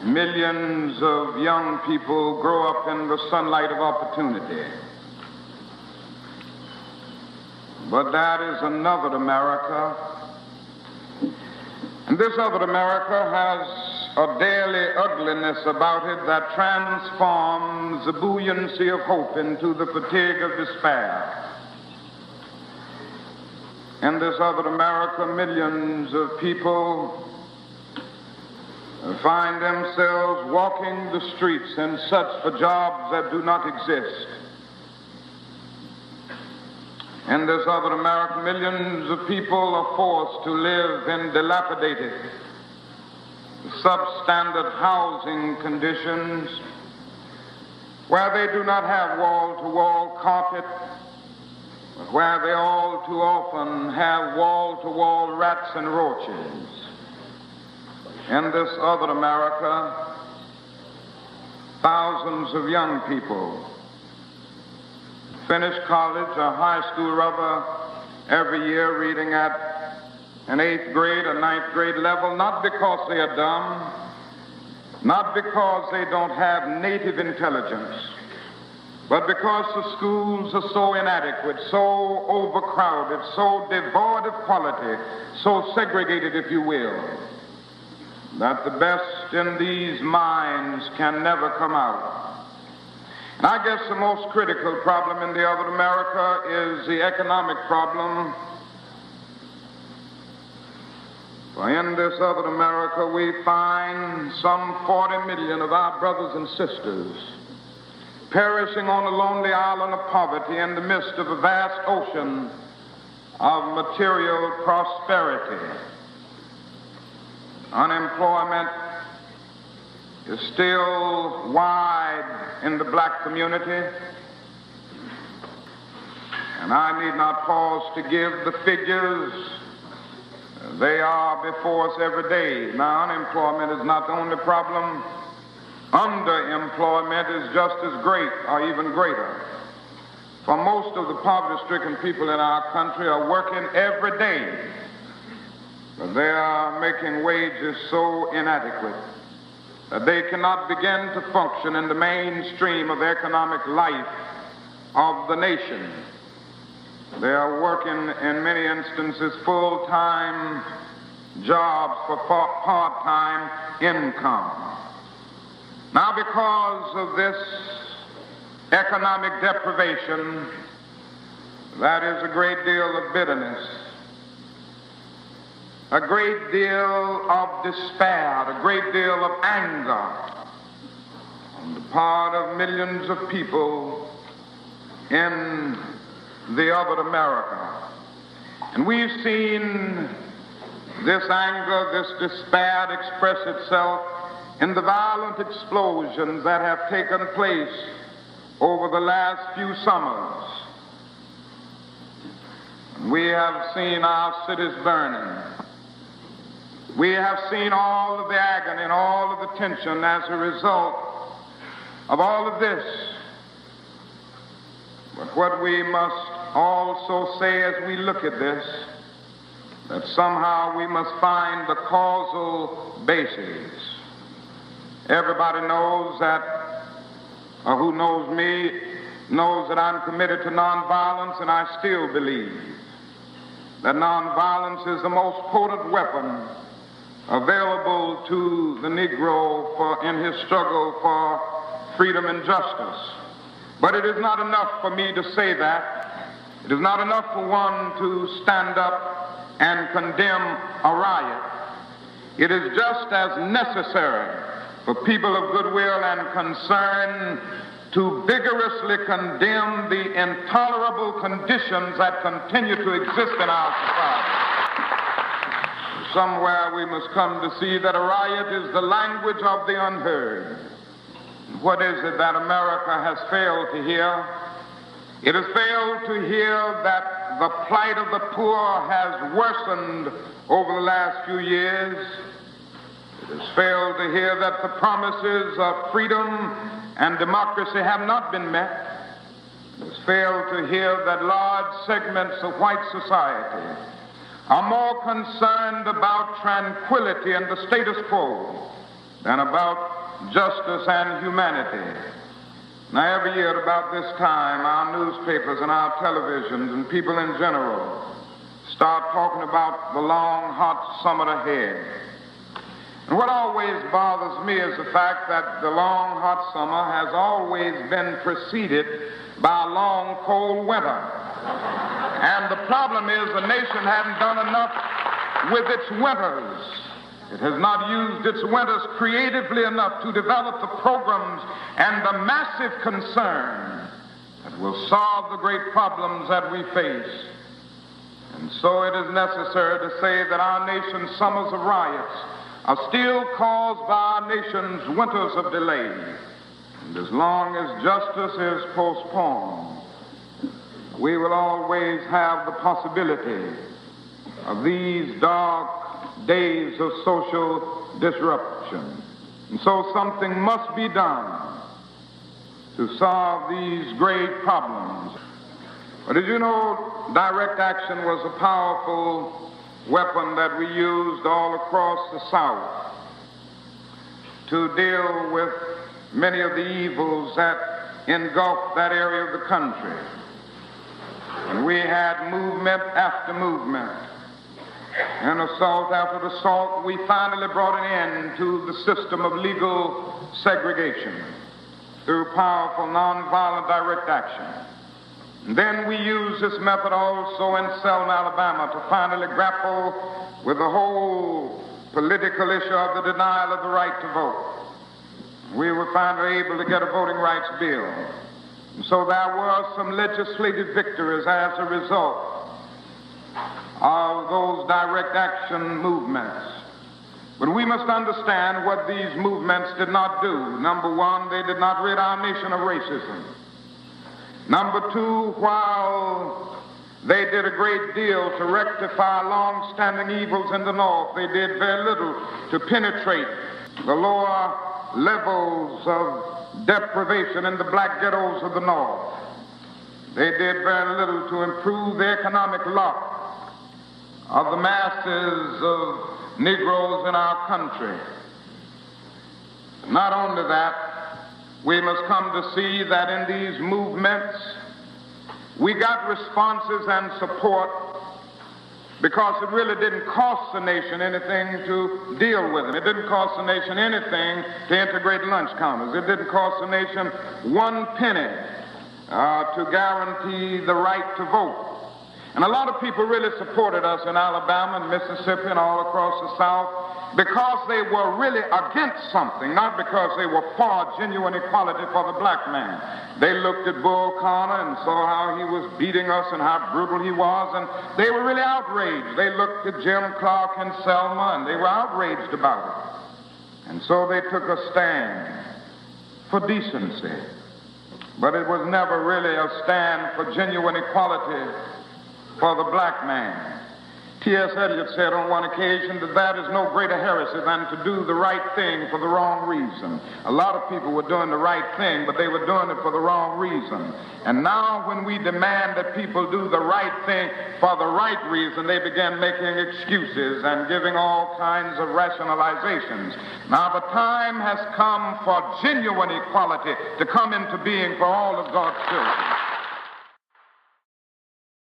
millions of young people grow up in the sunlight of opportunity. But that is another America. And this other America has a daily ugliness about it that transforms the buoyancy of hope into the fatigue of despair. In this other America, millions of people find themselves walking the streets in search for jobs that do not exist. In this other America, millions of people are forced to live in dilapidated, substandard housing conditions where they do not have wall-to-wall carpet, but where they all too often have wall-to-wall rats and roaches. In this other America, thousands of young people finish college or high school rather every year reading at an 8th grade or 9th grade level, not because they are dumb, not because they don't have native intelligence, but because the schools are so inadequate, so overcrowded, so devoid of quality, so segregated, if you will, that the best in these minds can never come out. And I guess the most critical problem in the other America is the economic problem. For in this other America, we find some 40 million of our brothers and sisters perishing on a lonely island of poverty in the midst of a vast ocean of material prosperity. Unemployment is still wide in the black community, and I need not pause to give the figures. They are before us every day. Now, unemployment is not the only problem. Underemployment is just as great or even greater. For most of the poverty-stricken people in our country are working every day, but they are making wages so inadequate that they cannot begin to function in the mainstream of the economic life of the nation. They are working, in many instances, full-time jobs for part-time income. Now, because of this economic deprivation, that is a great deal of bitterness, a great deal of despair, a great deal of anger on the part of millions of people in the other America. And we've seen this anger, this despair express itself in the violent explosions that have taken place over the last few summers. We have seen our cities burning. We have seen all of the agony and all of the tension as a result of all of this. But what we must also say as we look at this, that somehow we must find the causal basis. Everybody knows that, or who knows me, knows that I'm committed to nonviolence, and I still believe that nonviolence is the most potent weapon available to the Negro in his struggle for freedom and justice. But it is not enough for me to say that. It is not enough for one to stand up and condemn a riot. It is just as necessary for people of goodwill and concern to vigorously condemn the intolerable conditions that continue to exist in our society. Somewhere we must come to see that a riot is the language of the unheard. What is it that America has failed to hear? It has failed to hear that the plight of the poor has worsened over the last few years. It has failed to hear that the promises of freedom and democracy have not been met. It has failed to hear that large segments of white society are more concerned about tranquility and the status quo and about justice and humanity. Now, every year at about this time, our newspapers and our televisions and people in general start talking about the long, hot summer ahead. And what always bothers me is the fact that the long, hot summer has always been preceded by a long, cold winter. And the problem is the nation hadn't done enough with its winters. It has not used its winters creatively enough to develop the programs and the massive concern that will solve the great problems that we face. And so it is necessary to say that our nation's summers of riots are still caused by our nation's winters of delay. And as long as justice is postponed, we will always have the possibility of these dark days of social disruption. And so something must be done to solve these great problems. But as you know, direct action was a powerful weapon that we used all across the South to deal with many of the evils that engulfed that area of the country. And we had movement after movement, and assault after assault. We finally brought an end to the system of legal segregation through powerful nonviolent direct action. And then we used this method also in Selma, Alabama, to finally grapple with the whole political issue of the denial of the right to vote. We were finally able to get a voting rights bill. And so there were some legislative victories as a result of those direct action movements. But we must understand what these movements did not do. Number one, they did not rid our nation of racism. Number two, while they did a great deal to rectify long-standing evils in the North, they did very little to penetrate the lower levels of deprivation in the black ghettos of the North. They did very little to improve the economic lot of the masses of Negroes in our country. Not only that, we must come to see that in these movements, we got responses and support because it really didn't cost the nation anything to deal with them. It didn't cost the nation anything to integrate lunch counters. It didn't cost the nation 1 penny to guarantee the right to vote. And a lot of people really supported us in Alabama and Mississippi and all across the South because they were really against something, not because they were for genuine equality for the black man. They looked at Bull Connor and saw how he was beating us and how brutal he was, and they were really outraged. They looked at Jim Clark in Selma, and they were outraged about it. And so they took a stand for decency. But it was never really a stand for genuine equality for the black man. T.S. Eliot said on one occasion that is no greater heresy than to do the right thing for the wrong reason. A lot of people were doing the right thing, but they were doing it for the wrong reason. And now when we demand that people do the right thing for the right reason, they begin making excuses and giving all kinds of rationalizations. Now the time has come for genuine equality to come into being for all of God's children.